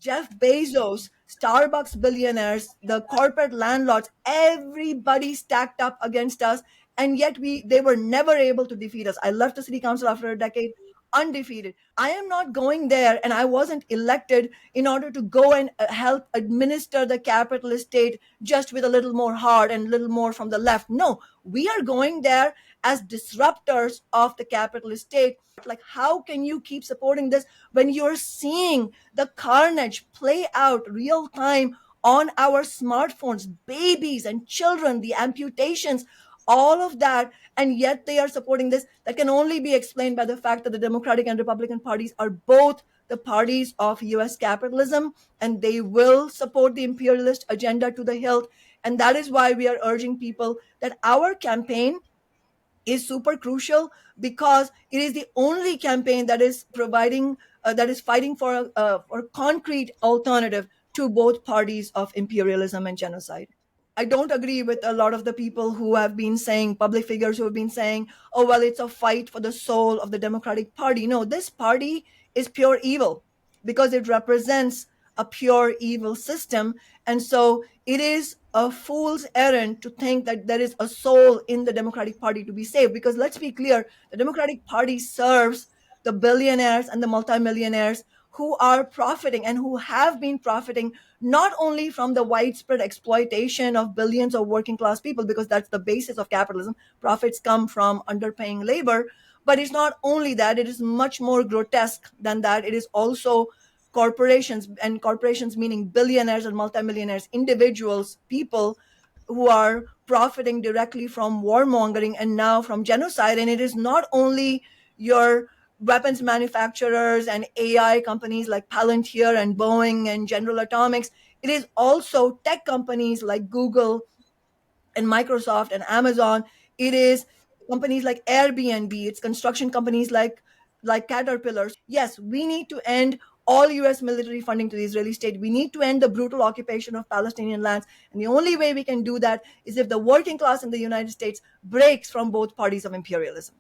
Jeff Bezos, Starbucks billionaires, the corporate landlords, everybody stacked up against us, and yet they were never able to defeat us. I left the city council after a decade undefeated. I am not going there, and I wasn't elected in order to go and help administer the capitalist state just with a little more heart and a little more from the left. No, we are going there as disruptors of the capitalist state. Like, how can you keep supporting this when you're seeing the carnage play out real time on our smartphones, babies and children, the amputations, all of that, and yet they are supporting this? That can only be explained by the fact that the Democratic and Republican parties are both the parties of US capitalism, and they will support the imperialist agenda to the hilt. And that is why we are urging people that our campaign is super crucial, because it is the only campaign that is providing that is fighting for a concrete alternative to both parties of imperialism and genocide. I don't agree with a lot of the people who have been saying, public figures who have been saying, oh, well, it's a fight for the soul of the Democratic Party. No, this party is pure evil because it represents a pure evil system. And so it is a fool's errand to think that there is a soul in the Democratic Party to be saved. Because let's be clear, the Democratic Party serves the billionaires and the multimillionaires who are profiting and who have been profiting not only from the widespread exploitation of billions of working class people, because that's the basis of capitalism. Profits come from underpaying labor. But it's not only that, it is much more grotesque than that. It is also corporations, and corporations meaning billionaires and multimillionaires, individuals, people who are profiting directly from warmongering and now from genocide. And it is not only your weapons manufacturers and AI companies like Palantir and Boeing and General Atomics. It is also tech companies like Google and Microsoft and Amazon. It is companies like Airbnb. It's construction companies like Caterpillar. Yes, we need to end all US military funding to the Israeli state. We need to end the brutal occupation of Palestinian lands. And the only way we can do that is if the working class in the United States breaks from both parties of imperialism.